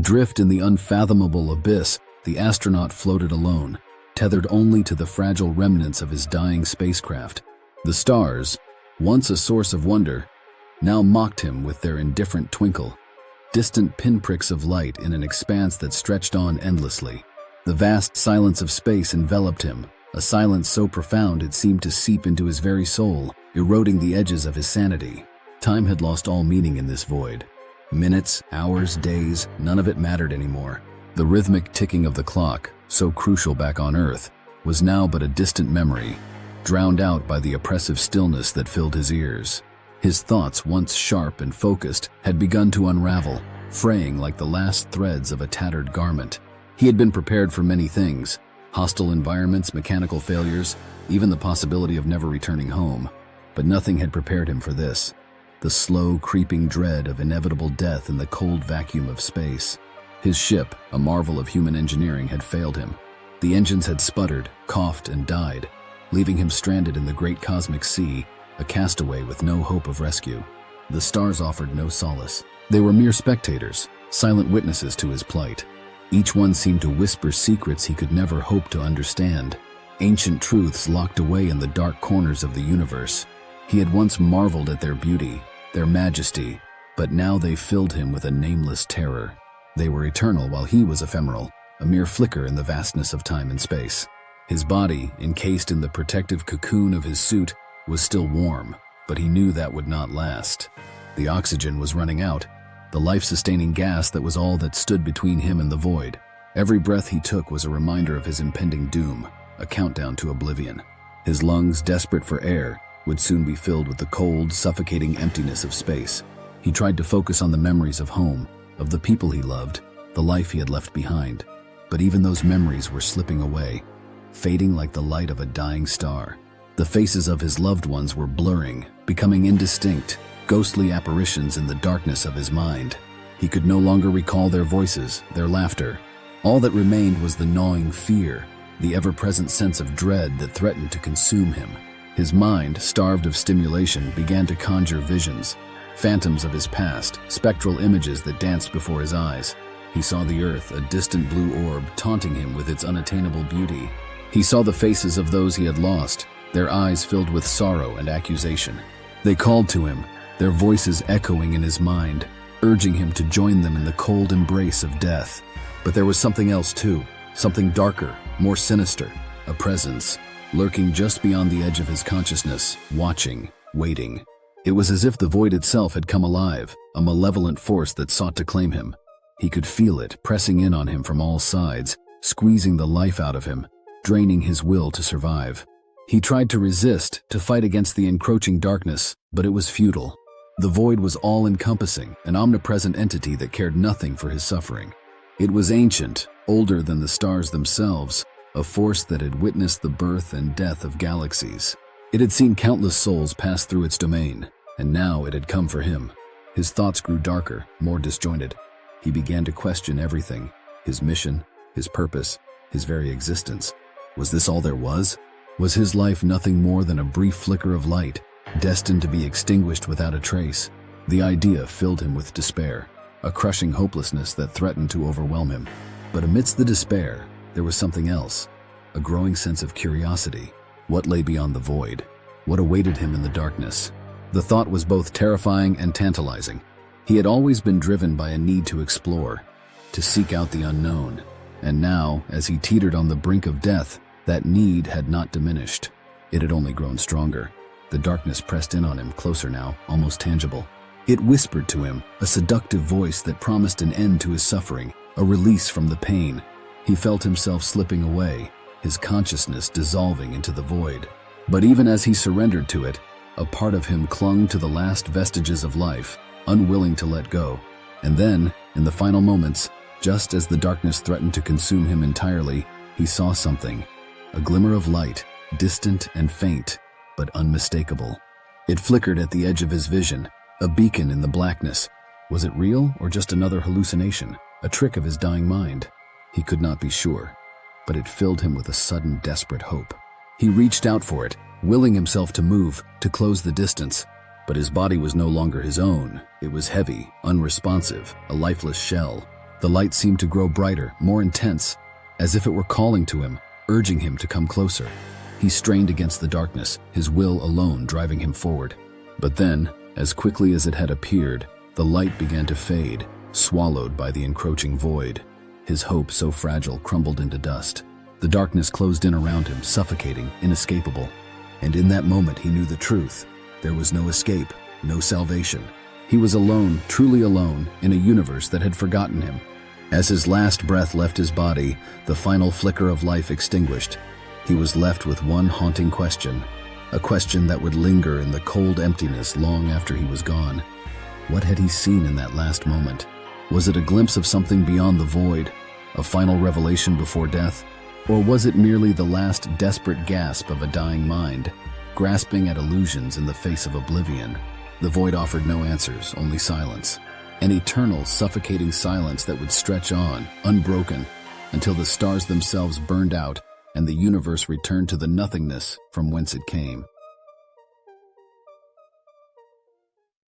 Adrift in the unfathomable abyss, the astronaut floated alone, tethered only to the fragile remnants of his dying spacecraft. The stars, once a source of wonder, now mocked him with their indifferent twinkle, distant pinpricks of light in an expanse that stretched on endlessly. The vast silence of space enveloped him, a silence so profound it seemed to seep into his very soul, eroding the edges of his sanity. Time had lost all meaning in this void. Minutes, hours, days, none of it mattered anymore. The rhythmic ticking of the clock, so crucial back on Earth, was now but a distant memory, drowned out by the oppressive stillness that filled his ears. His thoughts, once sharp and focused, had begun to unravel, fraying like the last threads of a tattered garment. He had been prepared for many things: hostile environments, mechanical failures, even the possibility of never returning home. But nothing had prepared him for this: the slow, creeping dread of inevitable death in the cold vacuum of space. His ship, a marvel of human engineering, had failed him. The engines had sputtered, coughed, and died, leaving him stranded in the great cosmic sea, a castaway with no hope of rescue. The stars offered no solace. They were mere spectators, silent witnesses to his plight. Each one seemed to whisper secrets he could never hope to understand, ancient truths locked away in the dark corners of the universe. He had once marveled at their beauty, their majesty, but now they filled him with a nameless terror. They were eternal while he was ephemeral, a mere flicker in the vastness of time and space. His body, encased in the protective cocoon of his suit, was still warm, but he knew that would not last. The oxygen was running out, the life-sustaining gas that was all that stood between him and the void. Every breath he took was a reminder of his impending doom, a countdown to oblivion. His lungs, desperate for air, would soon be filled with the cold, suffocating emptiness of space. He tried to focus on the memories of home, of the people he loved, the life he had left behind. But even those memories were slipping away, fading like the light of a dying star. The faces of his loved ones were blurring, becoming indistinct, ghostly apparitions in the darkness of his mind. He could no longer recall their voices, their laughter. All that remained was the gnawing fear, the ever-present sense of dread that threatened to consume him. His mind, starved of stimulation, began to conjure visions, phantoms of his past, spectral images that danced before his eyes. He saw the Earth, a distant blue orb, taunting him with its unattainable beauty. He saw the faces of those he had lost, their eyes filled with sorrow and accusation. They called to him, their voices echoing in his mind, urging him to join them in the cold embrace of death. But there was something else too, something darker, more sinister, a presence, lurking just beyond the edge of his consciousness, watching, waiting. It was as if the void itself had come alive, a malevolent force that sought to claim him. He could feel it pressing in on him from all sides, squeezing the life out of him, draining his will to survive. He tried to resist, to fight against the encroaching darkness, but it was futile. The void was all-encompassing, an omnipresent entity that cared nothing for his suffering. It was ancient, older than the stars themselves, a force that had witnessed the birth and death of galaxies. It had seen countless souls pass through its domain, and now it had come for him. His thoughts grew darker, more disjointed. He began to question everything: his mission, his purpose, his very existence. Was this all there was? Was his life nothing more than a brief flicker of light, destined to be extinguished without a trace? The idea filled him with despair, a crushing hopelessness that threatened to overwhelm him. But amidst the despair, there was something else, a growing sense of curiosity. What lay beyond the void? What awaited him in the darkness? The thought was both terrifying and tantalizing. He had always been driven by a need to explore, to seek out the unknown. And now, as he teetered on the brink of death, that need had not diminished. It had only grown stronger. The darkness pressed in on him, closer now, almost tangible. It whispered to him, a seductive voice that promised an end to his suffering, a release from the pain. He felt himself slipping away, his consciousness dissolving into the void. But even as he surrendered to it, a part of him clung to the last vestiges of life, unwilling to let go. And then, in the final moments, just as the darkness threatened to consume him entirely, he saw something, a glimmer of light, distant and faint, but unmistakable. It flickered at the edge of his vision, a beacon in the blackness. Was it real or just another hallucination, a trick of his dying mind? He could not be sure, but it filled him with a sudden, desperate hope. He reached out for it, willing himself to move, to close the distance. But his body was no longer his own. It was heavy, unresponsive, a lifeless shell. The light seemed to grow brighter, more intense, as if it were calling to him, urging him to come closer. He strained against the darkness, his will alone driving him forward. But then, as quickly as it had appeared, the light began to fade, swallowed by the encroaching void. His hope, so fragile, crumbled into dust. The darkness closed in around him, suffocating, inescapable. And in that moment he knew the truth. There was no escape, no salvation. He was alone, truly alone, in a universe that had forgotten him. As his last breath left his body, the final flicker of life extinguished, he was left with one haunting question, a question that would linger in the cold emptiness long after he was gone. What had he seen in that last moment? Was it a glimpse of something beyond the void, a final revelation before death? Or was it merely the last desperate gasp of a dying mind, grasping at illusions in the face of oblivion? The void offered no answers, only silence. An eternal, suffocating silence that would stretch on, unbroken, until the stars themselves burned out and the universe returned to the nothingness from whence it came.